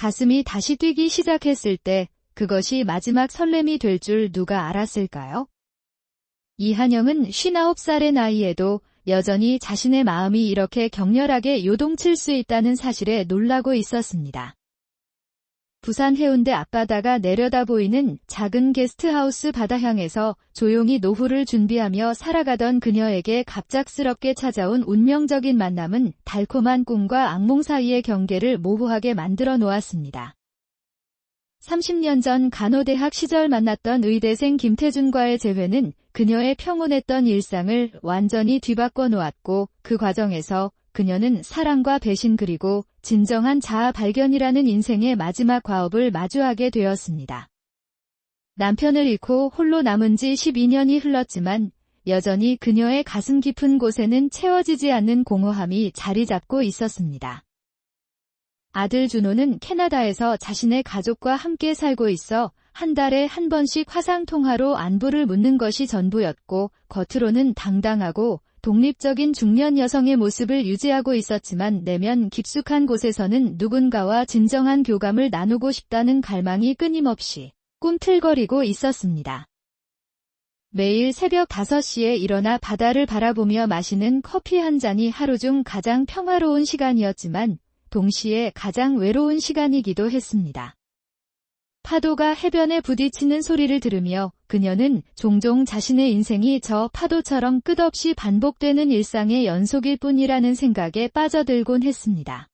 가슴이 다시 뛰기 시작했을 때 그것이 마지막 설렘이 될 줄 누가 알았을까요? 이한영은 59살의 나이에도 여전히 자신의 마음이 이렇게 격렬하게 요동칠 수 있다는 사실에 놀라고 있었습니다. 부산 해운대 앞바다가 내려다 보이는 작은 게스트하우스 바다향에서 조용히 노후를 준비하며 살아가던 그녀에게 갑작스럽게 찾아온 운명적인 만남은 달콤한 꿈과 악몽 사이의 경계를 모호하게 만들어 놓았습니다. 30년 전 간호대학 시절 만났던 의대생 김태준과의 재회는 그녀의 평온했던 일상을 완전히 뒤바꿔 놓았고, 그 과정에서 그녀는 사랑과 배신 그리고 진정한 자아 발견이라는 인생의 마지막 과업을 마주하게 되었습니다. 남편을 잃고 홀로 남은 지 12년이 흘렀지만 여전히 그녀의 가슴 깊은 곳에는 채워지지 않는 공허함이 자리 잡고 있었습니다. 아들 준호는 캐나다에서 자신의 가족과 함께 살고 있어 한 달에 한 번씩 화상통화로 안부를 묻는 것이 전부였고, 겉으로는 당당하고 독립적인 중년 여성의 모습을 유지하고 있었지만 내면 깊숙한 곳에서는 누군가와 진정한 교감을 나누고 싶다는 갈망이 끊임없이 꿈틀거리고 있었습니다. 매일 새벽 5시에 일어나 바다를 바라보며 마시는 커피 한 잔이 하루 중 가장 평화로운 시간이었지만 동시에 가장 외로운 시간이기도 했습니다. 파도가 해변에 부딪히는 소리를 들으며 그녀는 종종 자신의 인생이 저 파도처럼 끝없이 반복되는 일상의 연속일 뿐이라는 생각에 빠져들곤 했습니다.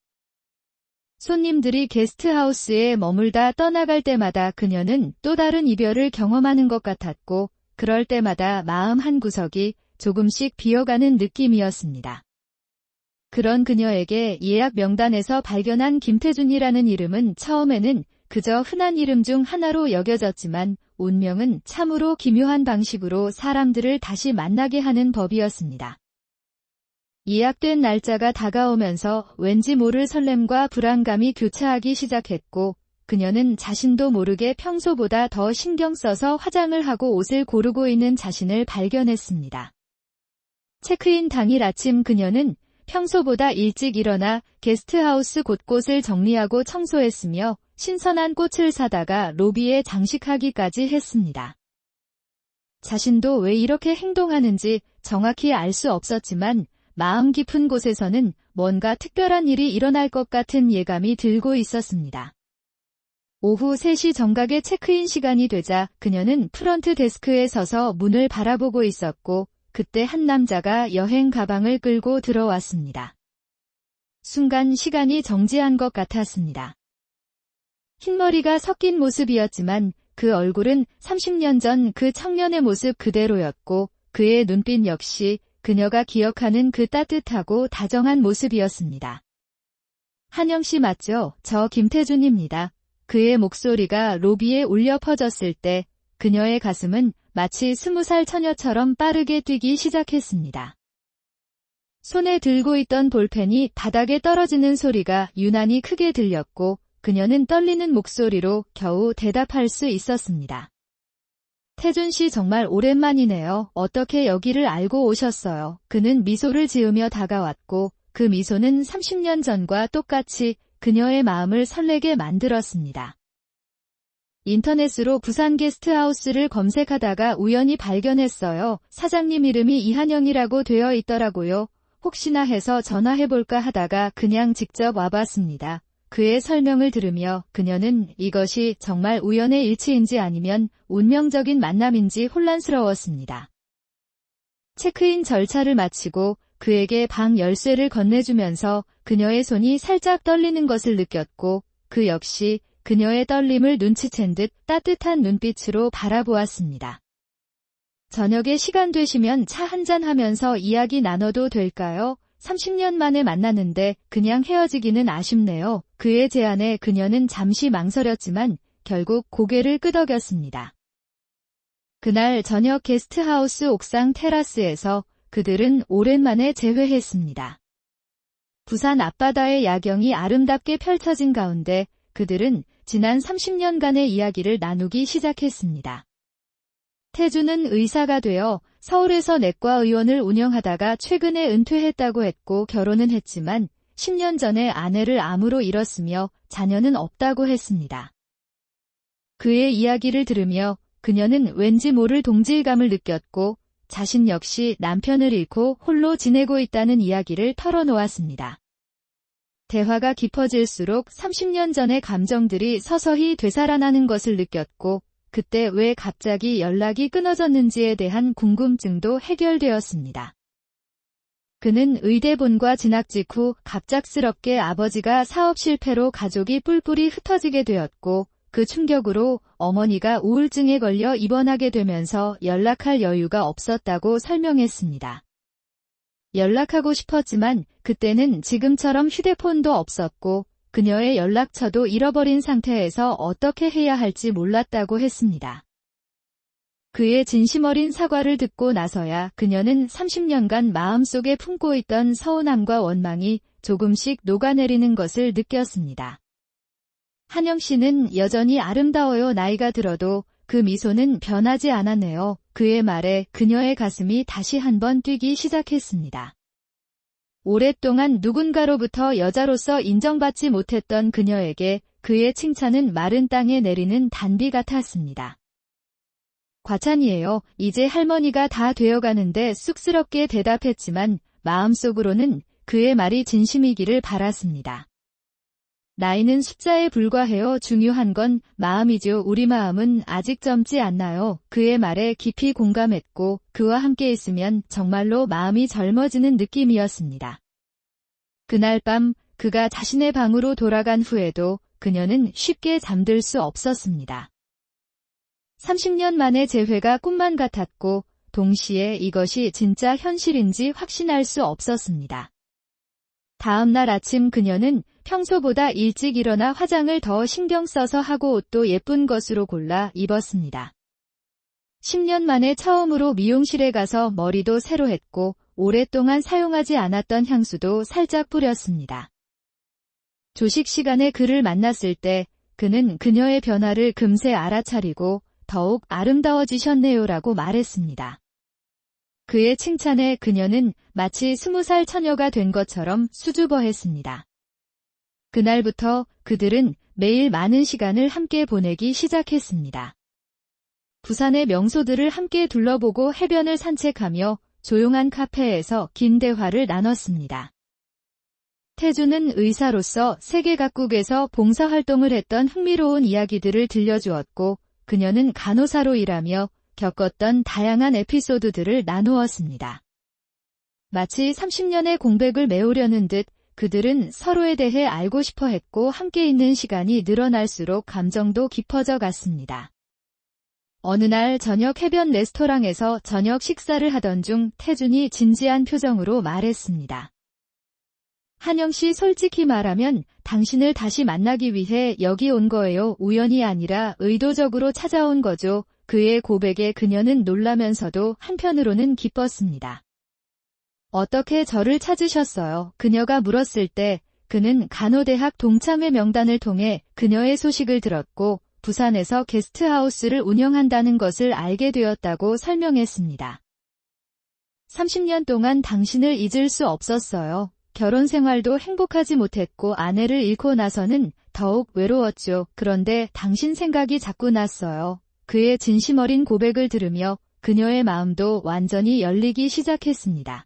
손님들이 게스트하우스에 머물다 떠나갈 때마다 그녀는 또 다른 이별을 경험하는 것 같았고, 그럴 때마다 마음 한구석이 조금씩 비어가는 느낌이었습니다. 그런 그녀에게 예약 명단에서 발견한 김태준이라는 이름은 처음에는 그저 흔한 이름 중 하나로 여겨졌지만 운명은 참으로 기묘한 방식으로 사람들을 다시 만나게 하는 법이었습니다. 예약된 날짜가 다가오면서 왠지 모를 설렘과 불안감이 교차하기 시작했고, 그녀는 자신도 모르게 평소보다 더 신경 써서 화장을 하고 옷을 고르고 있는 자신을 발견했습니다. 체크인 당일 아침 그녀는 평소보다 일찍 일어나 게스트하우스 곳곳을 정리하고 청소했으며 신선한 꽃을 사다가 로비에 장식하기까지 했습니다. 자신도 왜 이렇게 행동하는지 정확히 알 수 없었지만 마음 깊은 곳에서는 뭔가 특별한 일이 일어날 것 같은 예감이 들고 있었습니다. 오후 3시 정각의 체크인 시간이 되자 그녀는 프런트 데스크에 서서 문을 바라보고 있었고, 그때 한 남자가 여행 가방을 끌고 들어왔습니다. 순간 시간이 정지한 것 같았습니다. 흰머리가 섞인 모습이었지만 그 얼굴은 30년 전 그 청년의 모습 그대로였고, 그의 눈빛 역시 그녀가 기억하는 그 따뜻하고 다정한 모습이었습니다. 한영 씨 맞죠? 저 김태준입니다. 그의 목소리가 로비에 울려 퍼졌을 때 그녀의 가슴은 마치 20살 처녀처럼 빠르게 뛰기 시작했습니다. 손에 들고 있던 볼펜이 바닥에 떨어지는 소리가 유난히 크게 들렸고, 그녀는 떨리는 목소리로 겨우 대답할 수 있었습니다. 태준 씨 정말 오랜만이네요. 어떻게 여기를 알고 오셨어요? 그는 미소를 지으며 다가왔고, 그 미소는 30년 전과 똑같이 그녀의 마음을 설레게 만들었습니다. 인터넷으로 부산 게스트하우스를 검색하다가 우연히 발견했어요. 사장님 이름이 이한영이라고 되어 있더라고요. 혹시나 해서 전화해볼까 하다가 그냥 직접 와봤습니다. 그의 설명을 들으며 그녀는 이것이 정말 우연의 일치인지 아니면 운명적인 만남인지 혼란스러웠습니다. 체크인 절차를 마치고 그에게 방 열쇠를 건네주면서 그녀의 손이 살짝 떨리는 것을 느꼈고, 그 역시 그녀의 떨림을 눈치챈 듯 따뜻한 눈빛으로 바라보았습니다. 저녁에 시간 되시면 차 한잔 하면서 이야기 나눠도 될까요? 30년 만에 만났는데 그냥 헤어지기는 아쉽네요. 그의 제안에 그녀는 잠시 망설였지만 결국 고개를 끄덕였습니다. 그날 저녁 게스트하우스 옥상 테라스에서 그들은 오랜만에 재회했습니다. 부산 앞바다의 야경이 아름답게 펼쳐진 가운데 그들은 지난 30년간의 이야기를 나누기 시작했습니다. 태준은 의사가 되어 서울에서 내과 의원을 운영하다가 최근에 은퇴했다고 했고 결혼은 했지만 10년 전에 아내를 암으로 잃었으며 자녀는 없다고 했습니다. 그의 이야기를 들으며 그녀는 왠지 모를 동질감을 느꼈고 자신 역시 남편을 잃고 홀로 지내고 있다는 이야기를 털어놓았습니다. 대화가 깊어질수록 30년 전의 감정들이 서서히 되살아나는 것을 느꼈고 그때 왜 갑자기 연락이 끊어졌는지에 대한 궁금증도 해결되었습니다. 그는 의대본과 진학 직후 갑작스럽게 아버지가 사업 실패로 가족이 뿔뿔이 흩어지게 되었고 그 충격으로 어머니가 우울증에 걸려 입원하게 되면서 연락할 여유가 없었다고 설명했습니다. 연락하고 싶었지만 그때는 지금처럼 휴대폰도 없었고 그녀의 연락처도 잃어버린 상태에서 어떻게 해야 할지 몰랐다고 했습니다. 그의 진심 어린 사과를 듣고 나서야 그녀는 30년간 마음속에 품고 있던 서운함과 원망이 조금씩 녹아내리는 것을 느꼈습니다. 한영 씨는 여전히 아름다워요. 나이가 들어도 그 미소는 변하지 않았네요. 그의 말에 그녀의 가슴이 다시 한번 뛰기 시작했습니다. 오랫동안 누군가로부터 여자로서 인정받지 못했던 그녀에게 그의 칭찬은 마른 땅에 내리는 단비 같았습니다. 과찬이에요. 이제 할머니가 다 되어가는데 쑥스럽게 대답했지만 마음속으로는 그의 말이 진심이기를 바랐습니다. 나이는 숫자에 불과해요. 중요한 건 마음이죠. 우리 마음은 아직 젊지 않나요? 그의 말에 깊이 공감했고 그와 함께 있으면 정말로 마음이 젊어지는 느낌이었습니다. 그날 밤 그가 자신의 방으로 돌아간 후에도 그녀는 쉽게 잠들 수 없었습니다. 30년 만의 재회가 꿈만 같았고 동시에 이것이 진짜 현실인지 확신할 수 없었습니다. 다음 날 아침 그녀는 평소보다 일찍 일어나 화장을 더 신경 써서 하고 옷도 예쁜 것으로 골라 입었습니다. 10년 만에 처음으로 미용실에 가서 머리도 새로 했고 오랫동안 사용하지 않았던 향수도 살짝 뿌렸습니다. 조식 시간에 그를 만났을 때 그는 그녀의 변화를 금세 알아차리고 더욱 아름다워지셨네요라고 말했습니다. 그의 칭찬에 그녀는 마치 20살 처녀가 된 것처럼 수줍어했습니다. 그날부터 그들은 매일 많은 시간을 함께 보내기 시작했습니다. 부산의 명소들을 함께 둘러보고 해변을 산책하며 조용한 카페에서 긴 대화를 나눴습니다. 태주는 의사로서 세계 각국에서 봉사활동을 했던 흥미로운 이야기들을 들려주었고 그녀는 간호사로 일하며 겪었던 다양한 에피소드들을 나누었습니다. 마치 30년의 공백을 메우려는 듯 그들은 서로에 대해 알고 싶어 했고 함께 있는 시간이 늘어날수록 감정도 깊어져 갔습니다. 어느 날 저녁 해변 레스토랑에서 저녁 식사를 하던 중 태준이 진지한 표정으로 말했습니다. 한영 씨, 솔직히 말하면 당신을 다시 만나기 위해 여기 온 거예요. 우연이 아니라 의도적으로 찾아온 거죠. 그의 고백에 그녀는 놀라면서도 한편으로는 기뻤습니다. 어떻게 저를 찾으셨어요? 그녀가 물었을 때 그는 간호대학 동창회 명단을 통해 그녀의 소식을 들었고 부산에서 게스트하우스를 운영한다는 것을 알게 되었다고 설명했습니다. 30년 동안 당신을 잊을 수 없었어요. 결혼 생활도 행복하지 못했고 아내를 잃고 나서는 더욱 외로웠죠. 그런데 당신 생각이 자꾸 났어요. 그의 진심 어린 고백을 들으며 그녀의 마음도 완전히 열리기 시작했습니다.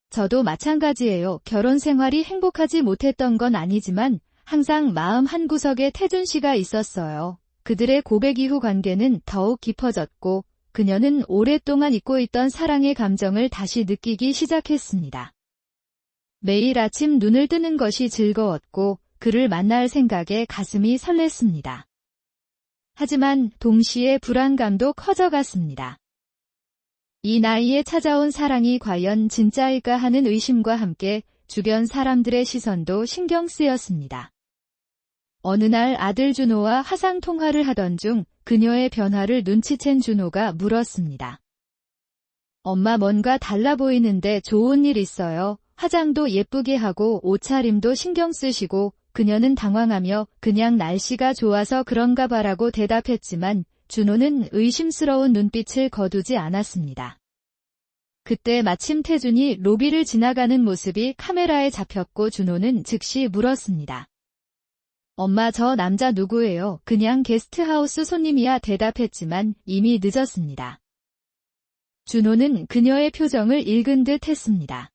저도 마찬가지예요. 결혼 생활이 행복하지 못했던 건 아니지만 항상 마음 한구석에 태준 씨가 있었어요. 그들의 고백 이후 관계는 더욱 깊어졌고 그녀는 오랫동안 잊고 있던 사랑의 감정을 다시 느끼기 시작했습니다. 매일 아침 눈을 뜨는 것이 즐거웠고 그를 만날 생각에 가슴이 설렜습니다. 하지만 동시에 불안감도 커져갔습니다. 이 나이에 찾아온 사랑이 과연 진짜일까 하는 의심과 함께 주변 사람들의 시선도 신경 쓰였습니다. 어느 날 아들 준호와 화상 통화를 하던 중 그녀의 변화를 눈치챈 준호가 물었습니다. 엄마, 뭔가 달라 보이는데 좋은 일 있어요? 화장도 예쁘게 하고 옷차림도 신경 쓰시고. 그녀는 당황하며 그냥 날씨가 좋아서 그런가 봐라고 대답했지만 준호는 의심스러운 눈빛을 거두지 않았습니다. 그때 마침 태준이 로비를 지나가는 모습이 카메라에 잡혔고 준호는 즉시 물었습니다. 엄마, 저 남자 누구예요? 그냥 게스트하우스 손님이야 대답했지만 이미 늦었습니다. 준호는 그녀의 표정을 읽은 듯 했습니다.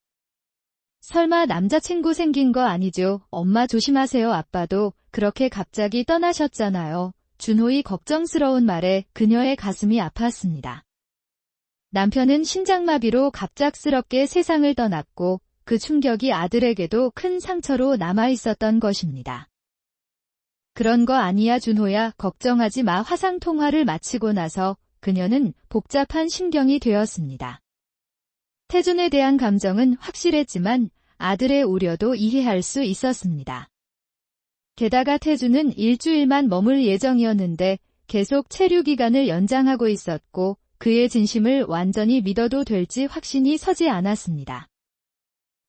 설마 남자친구 생긴 거 아니죠? 엄마 조심하세요. 아빠도 그렇게 갑자기 떠나셨잖아요. 준호의 걱정스러운 말에 그녀의 가슴이 아팠습니다. 남편은 심장마비로 갑작스럽게 세상을 떠났고 그 충격이 아들에게도 큰 상처로 남아있었던 것입니다. 그런 거 아니야 준호야, 걱정하지 마. 화상통화를 마치고 나서 그녀는 복잡한 심경이 되었습니다. 태준에 대한 감정은 확실했지만 아들의 우려도 이해할 수 있었습니다. 게다가 태준은 일주일만 머물 예정이었는데 계속 체류 기간을 연장하고 있었고 그의 진심을 완전히 믿어도 될지 확신이 서지 않았습니다.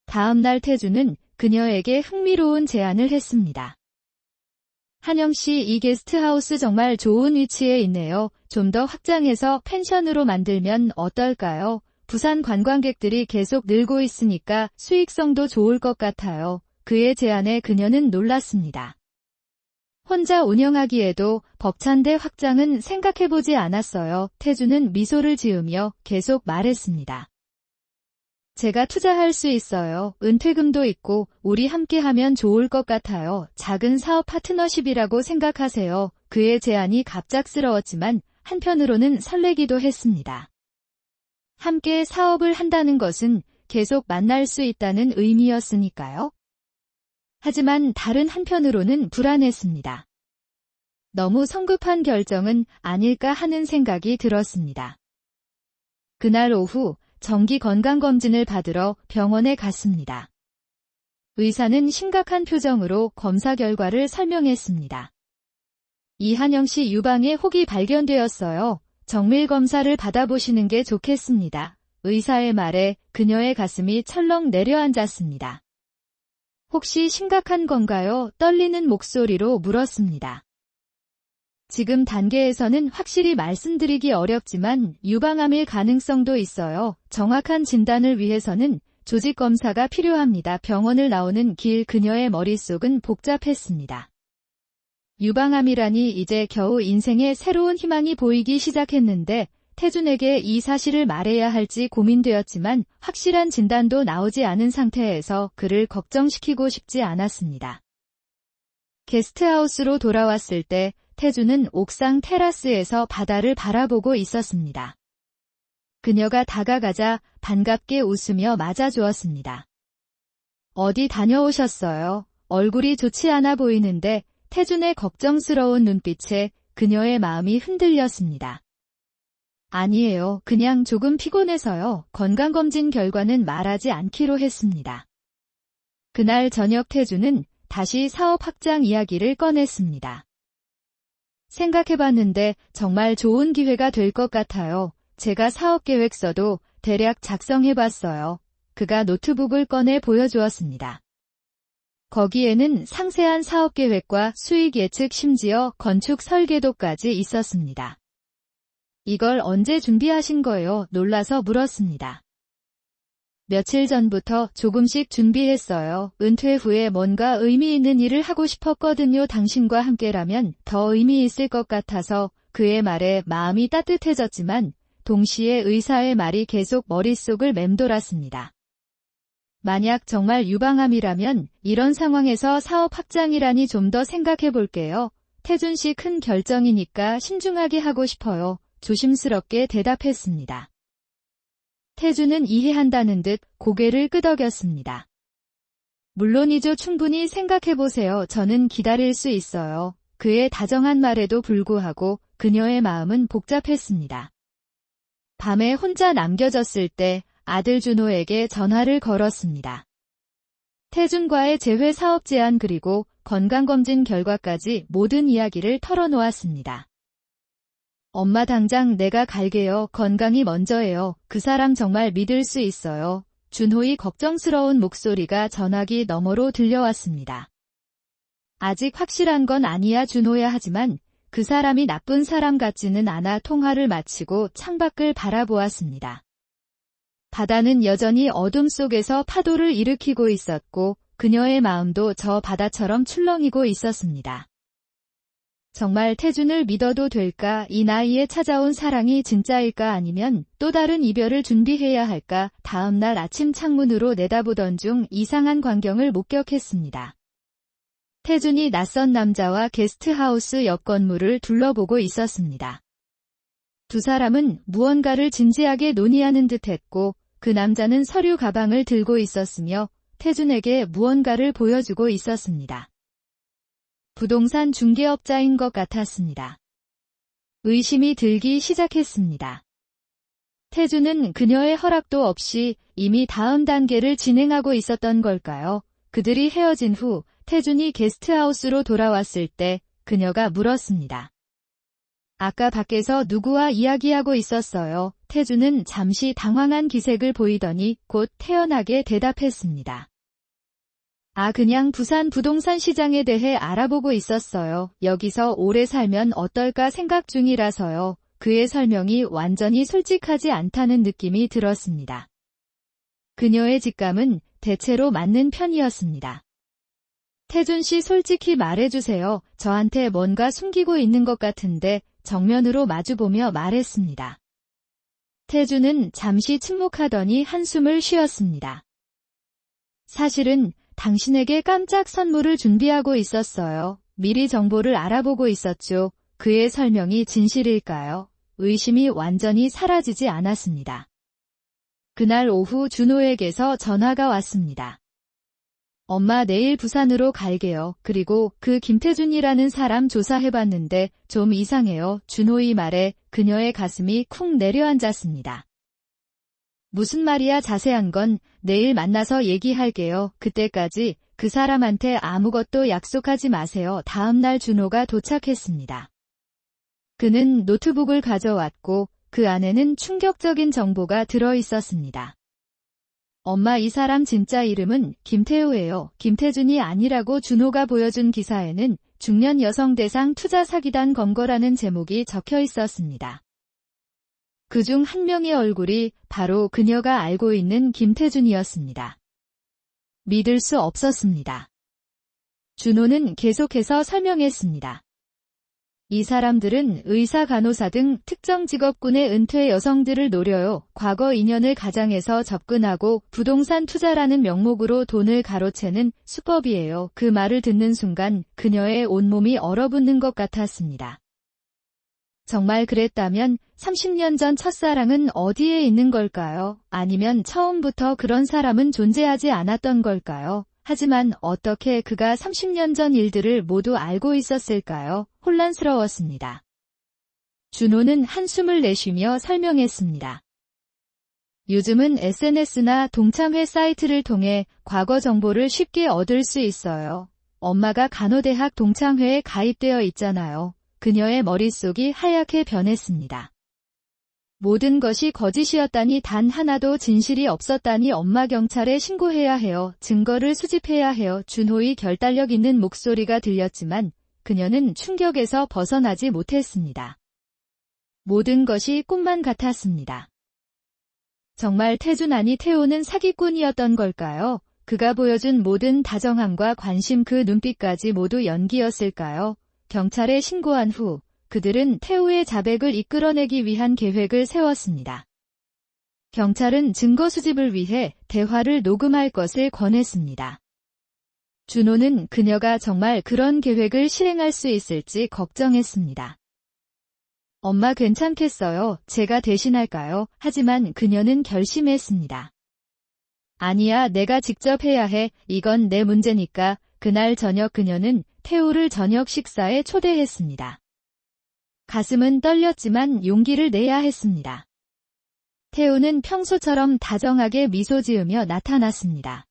다음 날 태준은 그녀에게 흥미로운 제안을 했습니다. 한영 씨, 이 게스트하우스 정말 좋은 위치에 있네요. 좀 더 확장해서 펜션으로 만들면 어떨까요? 부산 관광객들이 계속 늘고 있으니까 수익성도 좋을 것 같아요. 그의 제안에 그녀는 놀랐습니다. 혼자 운영하기에도 벅찬데 확장은 생각해보지 않았어요. 태준은 미소를 지으며 계속 말했습니다. 제가 투자할 수 있어요. 은퇴금도 있고 우리 함께하면 좋을 것 같아요. 작은 사업 파트너십이라고 생각하세요. 그의 제안이 갑작스러웠지만 한편으로는 설레기도 했습니다. 함께 사업을 한다는 것은 계속 만날 수 있다는 의미였으니까요. 하지만 다른 한편으로는 불안했습니다. 너무 성급한 결정은 아닐까 하는 생각이 들었습니다. 그날 오후 정기 건강검진을 받으러 병원에 갔습니다. 의사는 심각한 표정으로 검사 결과를 설명했습니다. 이한영 씨 유방에 혹이 발견되었어요. 정밀 검사를 받아보시는 게 좋겠습니다. 의사의 말에 그녀의 가슴이 철렁 내려앉았습니다. 혹시 심각한 건가요? 떨리는 목소리로 물었습니다. 지금 단계에서는 확실히 말씀드리기 어렵지만 유방암일 가능성도 있어요. 정확한 진단을 위해서는 조직 검사가 필요합니다. 병원을 나오는 길 그녀의 머릿속은 복잡했습니다. 유방암이라니 이제 겨우 인생에 새로운 희망이 보이기 시작했는데 태준에게 이 사실을 말해야 할지 고민되었지만 확실한 진단도 나오지 않은 상태에서 그를 걱정시키고 싶지 않았습니다. 게스트하우스로 돌아왔을 때 태준은 옥상 테라스에서 바다를 바라보고 있었습니다. 그녀가 다가가자 반갑게 웃으며 맞아주었습니다. 어디 다녀오셨어요? 얼굴이 좋지 않아 보이는데 태준의 걱정스러운 눈빛에 그녀의 마음이 흔들렸습니다. 아니에요. 그냥 조금 피곤해서요. 건강검진 결과는 말하지 않기로 했습니다. 그날 저녁 태준은 다시 사업 확장 이야기를 꺼냈습니다. 생각해봤는데 정말 좋은 기회가 될 것 같아요. 제가 사업계획서도 대략 작성해봤어요. 그가 노트북을 꺼내 보여주었습니다. 거기에는 상세한 사업계획과 수익 예측 심지어 건축 설계도까지 있었습니다. 이걸 언제 준비하신 거예요? 놀라서 물었습니다. 며칠 전부터 조금씩 준비했어요. 은퇴 후에 뭔가 의미 있는 일을 하고 싶었거든요. 당신과 함께라면 더 의미 있을 것 같아서. 그의 말에 마음이 따뜻해졌지만 동시에 의사의 말이 계속 머릿속을 맴돌았습니다. 만약 정말 유방암이라면 이런 상황에서 사업 확장이라니 좀 더 생각해 볼게요. 태준 씨 큰 결정이니까 신중하게 하고 싶어요. 조심스럽게 대답했습니다. 태준은 이해한다는 듯 고개를 끄덕였습니다. 물론이죠. 충분히 생각해보세요. 저는 기다릴 수 있어요. 그의 다정한 말에도 불구하고 그녀의 마음은 복잡했습니다. 밤에 혼자 남겨졌을 때 아들 준호에게 전화를 걸었습니다. 태준과의 재회 사업 제안 그리고 건강검진 결과까지 모든 이야기를 털어놓았습니다. 엄마 당장 내가 갈게요. 건강이 먼저예요. 그 사람 정말 믿을 수 있어요. 준호의 걱정스러운 목소리가 전화기 너머로 들려왔습니다. 아직 확실한 건 아니야 준호야. 하지만 그 사람이 나쁜 사람 같지는 않아. 통화를 마치고 창밖을 바라보았습니다. 바다는 여전히 어둠 속에서 파도를 일으키고 있었고 그녀의 마음도 저 바다처럼 출렁이고 있었습니다. 정말 태준을 믿어도 될까? 이 나이에 찾아온 사랑이 진짜일까? 아니면 또 다른 이별을 준비해야 할까? 다음 날 아침 창문으로 내다보던 중 이상한 광경을 목격했습니다. 태준이 낯선 남자와 게스트하우스 옆 건물을 둘러보고 있었습니다. 두 사람은 무언가를 진지하게 논의하는 듯했고 그 남자는 서류 가방을 들고 있었으며 태준에게 무언가를 보여주고 있었습니다. 부동산 중개업자인 것 같았습니다. 의심이 들기 시작했습니다. 태준은 그녀의 허락도 없이 이미 다음 단계를 진행하고 있었던 걸까요? 그들이 헤어진 후 태준이 게스트하우스로 돌아왔을 때 그녀가 물었습니다. 아까 밖에서 누구와 이야기하고 있었어요. 태준은 잠시 당황한 기색을 보이더니 곧 태연하게 대답했습니다. 그냥 부산 부동산 시장에 대해 알아보고 있었어요. 여기서 오래 살면 어떨까 생각 중이라서요. 그의 설명이 완전히 솔직하지 않다는 느낌이 들었습니다. 그녀의 직감은 대체로 맞는 편이었습니다. 태준 씨 솔직히 말해주세요. 저한테 뭔가 숨기고 있는 것 같은데 정면으로 마주보며 말했습니다. 태준은 잠시 침묵하더니 한숨을 쉬었습니다. 사실은 당신에게 깜짝 선물을 준비하고 있었어요. 미리 정보를 알아보고 있었죠. 그의 설명이 진실일까요? 의심이 완전히 사라지지 않았습니다. 그날 오후 준호에게서 전화가 왔습니다. 엄마 내일 부산으로 갈게요. 그리고 그 김태준이라는 사람 조사해봤는데 좀 이상해요. 준호의 말에 그녀의 가슴이 쿵 내려앉았습니다. 무슨 말이야? 자세한 건 내일 만나서 얘기할게요. 그때까지 그 사람한테 아무것도 약속하지 마세요. 다음 날 준호가 도착했습니다. 그는 노트북을 가져왔고 그 안에는 충격적인 정보가 들어있었습니다. 엄마, 이 사람 진짜 이름은 김태우예요. 김태준이 아니라고. 준호가 보여준 기사에는 중년 여성 대상 투자 사기단 검거라는 제목이 적혀 있었습니다. 그중 한 명의 얼굴이 바로 그녀가 알고 있는 김태준이었습니다. 믿을 수 없었습니다. 준호는 계속해서 설명했습니다. 이 사람들은 의사, 간호사 등 특정 직업군의 은퇴 여성들을 노려요. 과거 인연을 가장해서 접근하고 부동산 투자라는 명목으로 돈을 가로채는 수법이에요. 그 말을 듣는 순간 그녀의 온몸이 얼어붙는 것 같았습니다. 정말 그랬다면 30년 전 첫사랑은 어디에 있는 걸까요? 아니면 처음부터 그런 사람은 존재하지 않았던 걸까요? 하지만 어떻게 그가 30년 전 일들을 모두 알고 있었을까요? 혼란스러웠습니다. 준호는 한숨을 내쉬며 설명했습니다. 요즘은 SNS나 동창회 사이트를 통해 과거 정보를 쉽게 얻을 수 있어요. 엄마가 간호대학 동창회에 가입되어 있잖아요. 그녀의 머릿속이 하얗게 변했습니다. 모든 것이 거짓이었다니, 단 하나도 진실이 없었다니. 엄마, 경찰에 신고해야 해요. 증거를 수집해야 해요. 준호의 결단력 있는 목소리가 들렸지만 그녀는 충격에서 벗어나지 못했습니다. 모든 것이 꿈만 같았습니다. 정말 태준, 아니 태호는 사기꾼이었던 걸까요? 그가 보여준 모든 다정함과 관심, 그 눈빛까지 모두 연기였을까요? 경찰에 신고한 후 그들은 태우의 자백을 이끌어내기 위한 계획을 세웠습니다. 경찰은 증거 수집을 위해 대화를 녹음할 것을 권했습니다. 준호는 그녀가 정말 그런 계획을 실행할 수 있을지 걱정했습니다. 엄마, 괜찮겠어요? 제가 대신할까요? 하지만 그녀는 결심했습니다. 아니야, 내가 직접 해야 해. 이건 내 문제니까. 그날 저녁 그녀는 태우를 저녁 식사에 초대했습니다. 가슴은 떨렸지만 용기를 내야 했습니다. 태우는 평소처럼 다정하게 미소 지으며 나타났습니다.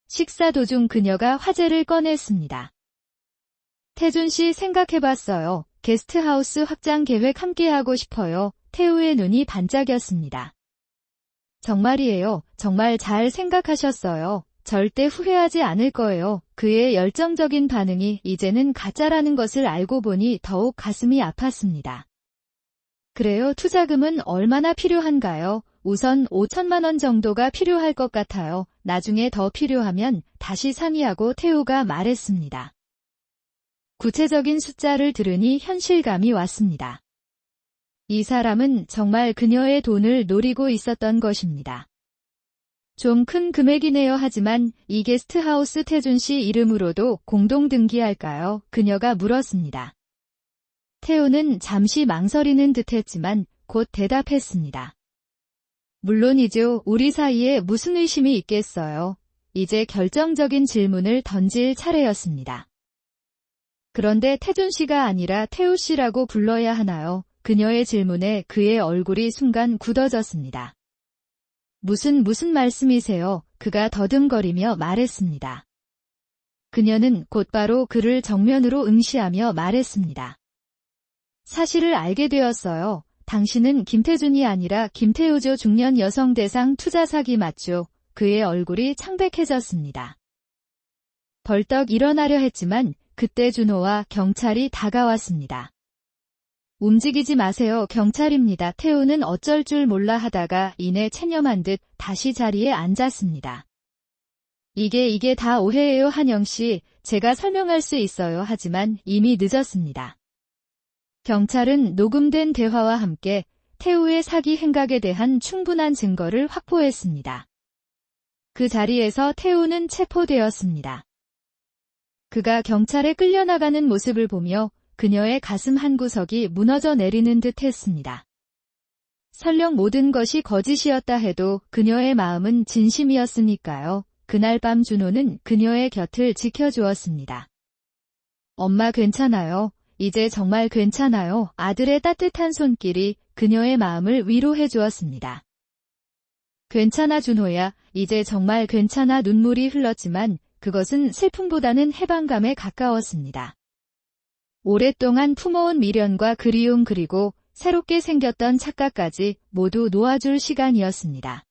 식사 도중 그녀가 화제를 꺼냈습니다. 태준 씨, 생각해봤어요. 게스트하우스 확장 계획 함께하고 싶어요. 태우의 눈이 반짝였습니다. 정말이에요. 정말 잘 생각하셨어요. 절대 후회하지 않을 거예요. 그의 열정적인 반응이 이제는 가짜라는 것을 알고 보니 더욱 가슴이 아팠습니다. 그래요? 투자금은 얼마나 필요한가요? 우선 5천만 원 정도가 필요할 것 같아요. 나중에 더 필요하면 다시 상의하고 태우가 말했습니다. 구체적인 숫자를 들으니 현실감이 왔습니다. 이 사람은 정말 그녀의 돈을 노리고 있었던 것입니다. 좀 큰 금액이네요. 하지만 이 게스트하우스 태준 씨 이름으로도 공동 등기할까요? 그녀가 물었습니다. 태우는 잠시 망설이는 듯했지만 곧 대답했습니다. 물론이죠. 우리 사이에 무슨 의심이 있겠어요. 이제 결정적인 질문을 던질 차례였습니다. 그런데 태준 씨가 아니라 태우 씨라고 불러야 하나요? 그녀의 질문에 그의 얼굴이 순간 굳어졌습니다. 무슨 말씀이세요? 그가 더듬거리며 말했습니다. 그녀는 곧바로 그를 정면으로 응시하며 말했습니다. 사실을 알게 되었어요. 당신은 김태준이 아니라 김태우죠. 중년 여성 대상 투자 사기 맞죠? 그의 얼굴이 창백해졌습니다. 벌떡 일어나려 했지만 그때 준호와 경찰이 다가왔습니다. 움직이지 마세요. 경찰입니다. 태우는 어쩔 줄 몰라 하다가 이내 체념한 듯 다시 자리에 앉았습니다. 이게 다 오해예요. 한영 씨, 제가 설명할 수 있어요. 하지만 이미 늦었습니다. 경찰은 녹음된 대화와 함께 태우의 사기 행각에 대한 충분한 증거를 확보했습니다. 그 자리에서 태우는 체포되었습니다. 그가 경찰에 끌려나가는 모습을 보며 그녀의 가슴 한구석이 무너져 내리는 듯 했습니다. 설령 모든 것이 거짓이었다 해도 그녀의 마음은 진심이었으니까요. 그날 밤 준호는 그녀의 곁을 지켜주었습니다. 엄마 괜찮아요. 이제 정말 괜찮아요. 아들의 따뜻한 손길이 그녀의 마음을 위로해 주었습니다. 괜찮아 준호야. 이제 정말 괜찮아. 눈물이 흘렀지만 그것은 슬픔보다는 해방감에 가까웠습니다. 오랫동안 품어온 미련과 그리움 그리고 새롭게 생겼던 착각까지 모두 놓아줄 시간이었습니다.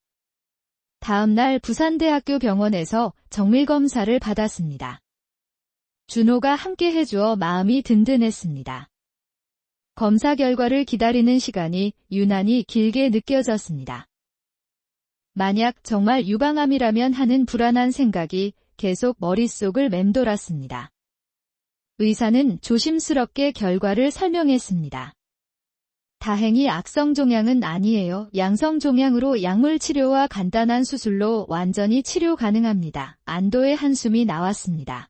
다음 날 부산대학교 병원에서 정밀검사를 받았습니다. 준호가 함께 해주어 마음이 든든했습니다. 검사 결과를 기다리는 시간이 유난히 길게 느껴졌습니다. 만약 정말 유방암이라면 하는 불안한 생각이 계속 머릿속을 맴돌았습니다. 의사는 조심스럽게 결과를 설명했습니다. 다행히 악성 종양은 아니에요. 양성 종양으로 약물 치료와 간단한 수술로 완전히 치료 가능합니다. 안도의 한숨이 나왔습니다.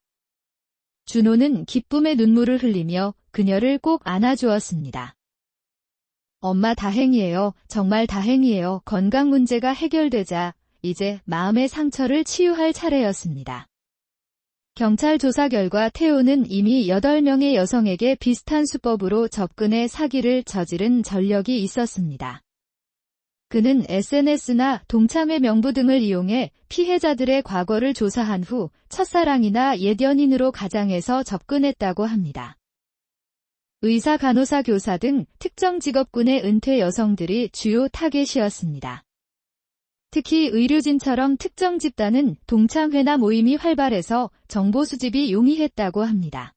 준호는 기쁨의 눈물을 흘리며 그녀를 꼭 안아주었습니다. 엄마 다행이에요. 정말 다행이에요. 건강 문제가 해결되자 이제 마음의 상처를 치유할 차례였습니다. 경찰 조사 결과 태우는 이미 8명의 여성에게 비슷한 수법으로 접근해 사기를 저지른 전력이 있었습니다. 그는 SNS나 동창회 명부 등을 이용해 피해자들의 과거를 조사한 후 첫사랑이나 옛 연인으로 가장해서 접근했다고 합니다. 의사, 간호사, 교사 등 특정 직업군의 은퇴 여성들이 주요 타겟이었습니다. 특히 의료진처럼 특정 집단은 동창회나 모임이 활발해서 정보 수집이 용이했다고 합니다.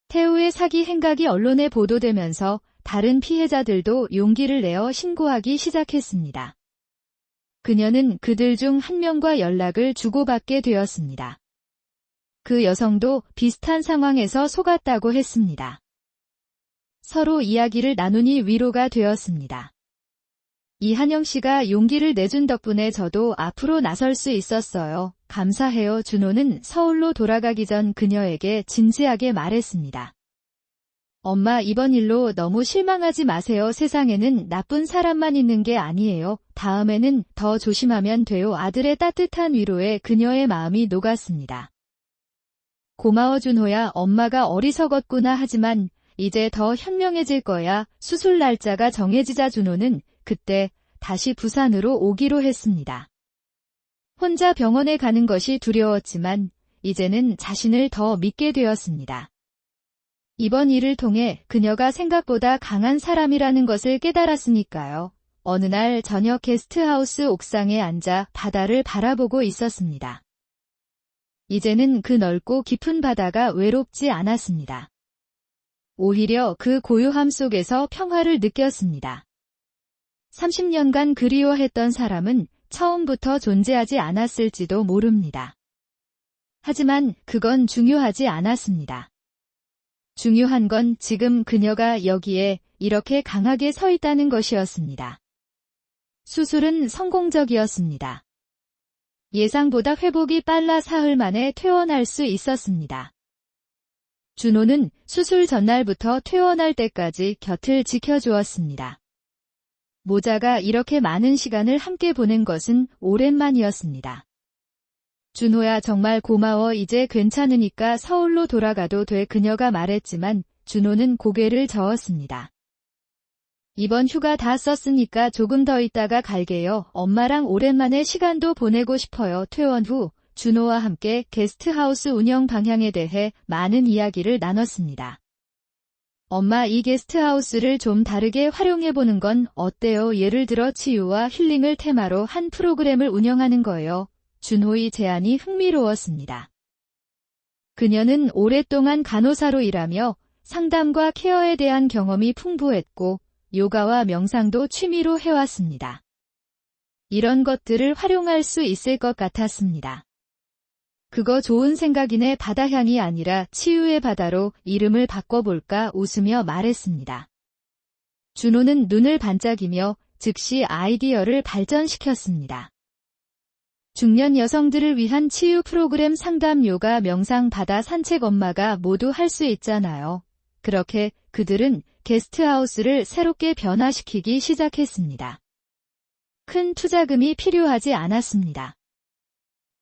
태우의 사기 행각이 언론에 보도되면서 다른 피해자들도 용기를 내어 신고하기 시작했습니다. 그녀는 그들 중 한 명과 연락을 주고받게 되었습니다. 그 여성도 비슷한 상황에서 속았다고 했습니다. 서로 이야기를 나누니 위로가 되었습니다. 이한영 씨가 용기를 내준 덕분에 저도 앞으로 나설 수 있었어요. 감사해요. 준호는 서울로 돌아가기 전 그녀에게 진지하게 말했습니다. 엄마, 이번 일로 너무 실망하지 마세요. 세상에는 나쁜 사람만 있는 게 아니에요. 다음에는 더 조심하면 돼요. 아들의 따뜻한 위로에 그녀의 마음이 녹았습니다. 고마워 준호야. 엄마가 어리석었구나. 하지만 이제 더 현명해질 거야. 수술 날짜가 정해지자 준호는 그때 다시 부산으로 오기로 했습니다. 혼자 병원에 가는 것이 두려웠지만 이제는 자신을 더 믿게 되었습니다. 이번 일을 통해 그녀가 생각보다 강한 사람이라는 것을 깨달았으니까요. 어느 날 저녁 게스트하우스 옥상에 앉아 바다를 바라보고 있었습니다. 이제는 그 넓고 깊은 바다가 외롭지 않았습니다. 오히려 그 고요함 속에서 평화를 느꼈습니다. 30년간 그리워했던 사람은 처음부터 존재하지 않았을지도 모릅니다. 하지만 그건 중요하지 않았습니다. 중요한 건 지금 그녀가 여기에 이렇게 강하게 서 있다는 것이었습니다. 수술은 성공적이었습니다. 예상보다 회복이 빨라 사흘 만에 퇴원할 수 있었습니다. 준호는 수술 전날부터 퇴원할 때까지 곁을 지켜주었습니다. 모자가 이렇게 많은 시간을 함께 보낸 것은 오랜만이었습니다. 준호야 정말 고마워. 이제 괜찮으니까 서울로 돌아가도 돼. 그녀가 말했지만 준호는 고개를 저었습니다. 이번 휴가 다 썼으니까 조금 더 있다가 갈게요. 엄마랑 오랜만에 시간도 보내고 싶어요. 퇴원 후 준호와 함께 게스트하우스 운영 방향에 대해 많은 이야기를 나눴습니다. 엄마, 이 게스트하우스를 좀 다르게 활용해보는 건 어때요? 예를 들어 치유와 힐링을 테마로 한 프로그램을 운영하는 거예요. 준호의 제안이 흥미로웠습니다. 그녀는 오랫동안 간호사로 일하며 상담과 케어에 대한 경험이 풍부했고 요가와 명상도 취미로 해왔습니다. 이런 것들을 활용할 수 있을 것 같았습니다. 그거 좋은 생각이네. 바다향이 아니라 치유의 바다로 이름을 바꿔볼까 웃으며 말했습니다. 준호는 눈을 반짝이며 즉시 아이디어를 발전시켰습니다. 중년 여성들을 위한 치유 프로그램, 상담, 요가, 명상, 바다 산책, 엄마가 모두 할 수 있잖아요. 그렇게 그들은 게스트하우스를 새롭게 변화시키기 시작했습니다. 큰 투자금이 필요하지 않았습니다.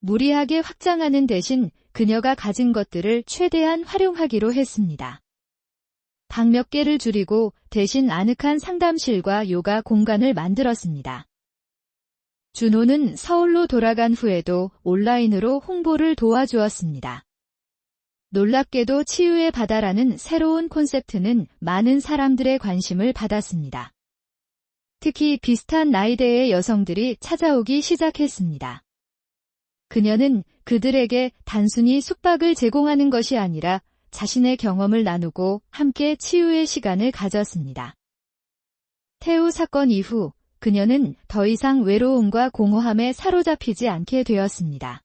무리하게 확장하는 대신 그녀가 가진 것들을 최대한 활용하기로 했습니다. 방 몇 개를 줄이고 대신 아늑한 상담실과 요가 공간을 만들었습니다. 준호는 서울로 돌아간 후에도 온라인으로 홍보를 도와주었습니다. 놀랍게도 치유의 바다라는 새로운 콘셉트는 많은 사람들의 관심을 받았습니다. 특히 비슷한 나이대의 여성들이 찾아오기 시작했습니다. 그녀는 그들에게 단순히 숙박을 제공하는 것이 아니라 자신의 경험을 나누고 함께 치유의 시간을 가졌습니다. 태우 사건 이후 그녀는 더 이상 외로움과 공허함에 사로잡히지 않게 되었습니다.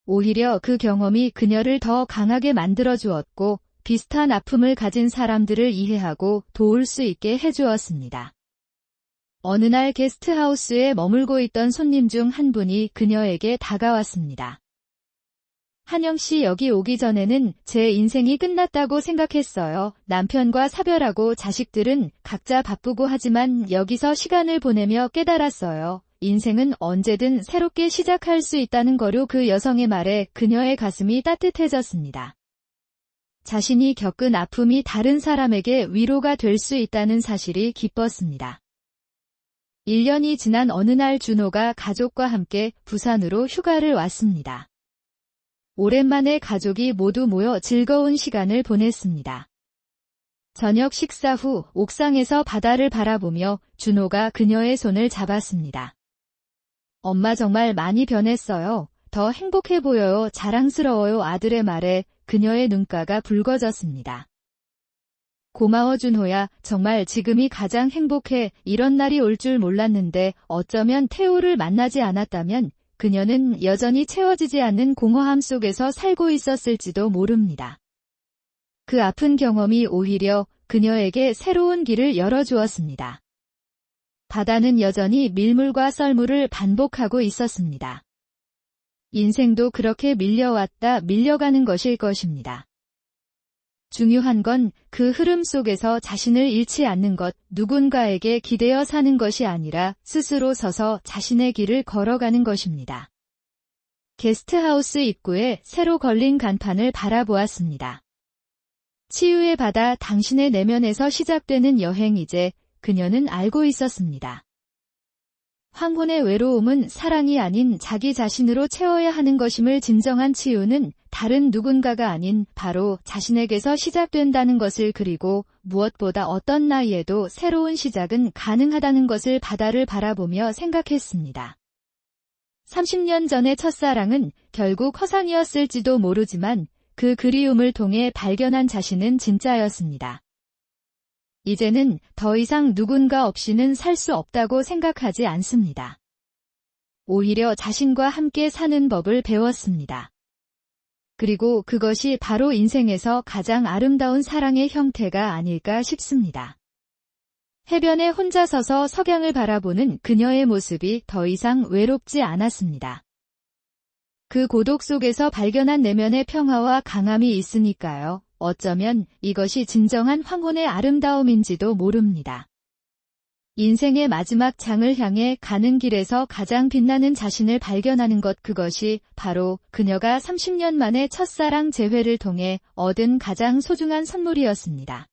오히려 그 경험이 그녀를 더 강하게 만들어주었고 비슷한 아픔을 가진 사람들을 이해하고 도울 수 있게 해주었습니다. 어느 날 게스트하우스에 머물고 있던 손님 중 한 분이 그녀에게 다가왔습니다. 한영 씨, 여기 오기 전에는 제 인생이 끝났다고 생각했어요. 남편과 사별하고 자식들은 각자 바쁘고 하지만 여기서 시간을 보내며 깨달았어요. 인생은 언제든 새롭게 시작할 수 있다는 거요. 그 여성의 말에 그녀의 가슴이 따뜻해졌습니다. 자신이 겪은 아픔이 다른 사람에게 위로가 될 수 있다는 사실이 기뻤습니다. 1년이 지난 어느 날 준호가 가족과 함께 부산으로 휴가를 왔습니다. 오랜만에 가족이 모두 모여 즐거운 시간을 보냈습니다. 저녁 식사 후 옥상에서 바다를 바라보며 준호가 그녀의 손을 잡았습니다. 엄마 정말 많이 변했어요. 더 행복해 보여요. 자랑스러워요. 아들의 말에 그녀의 눈가가 붉어졌습니다. 고마워 준호야. 정말 지금이 가장 행복해. 이런 날이 올 줄 몰랐는데 어쩌면 태우를 만나지 않았다면 그녀는 여전히 채워지지 않는 공허함 속에서 살고 있었을지도 모릅니다. 그 아픈 경험이 오히려 그녀에게 새로운 길을 열어주었습니다. 바다는 여전히 밀물과 썰물을 반복하고 있었습니다. 인생도 그렇게 밀려왔다 밀려가는 것일 것입니다. 중요한 건 그 흐름 속에서 자신을 잃지 않는 것, 누군가에게 기대어 사는 것이 아니라 스스로 서서 자신의 길을 걸어가는 것입니다. 게스트하우스 입구에 새로 걸린 간판을 바라보았습니다. 치유의 바다, 당신의 내면에서 시작되는 여행. 이제 그녀는 알고 있었습니다. 황혼의 외로움은 사랑이 아닌 자기 자신으로 채워야 하는 것임을, 진정한 치유는 다른 누군가가 아닌 바로 자신에게서 시작된다는 것을, 그리고 무엇보다 어떤 나이에도 새로운 시작은 가능하다는 것을 바다를 바라보며 생각했습니다. 30년 전의 첫사랑은 결국 허상이었을지도 모르지만 그 그리움을 통해 발견한 자신은 진짜였습니다. 이제는 더 이상 누군가 없이는 살 수 없다고 생각하지 않습니다. 오히려 자신과 함께 사는 법을 배웠습니다. 그리고 그것이 바로 인생에서 가장 아름다운 사랑의 형태가 아닐까 싶습니다. 해변에 혼자 서서 석양을 바라보는 그녀의 모습이 더 이상 외롭지 않았습니다. 그 고독 속에서 발견한 내면의 평화와 강함이 있으니까요. 어쩌면 이것이 진정한 황혼의 아름다움인지도 모릅니다. 인생의 마지막 장을 향해 가는 길에서 가장 빛나는 자신을 발견하는 것, 그것이 바로 그녀가 30년 만에 첫사랑 재회를 통해 얻은 가장 소중한 선물이었습니다.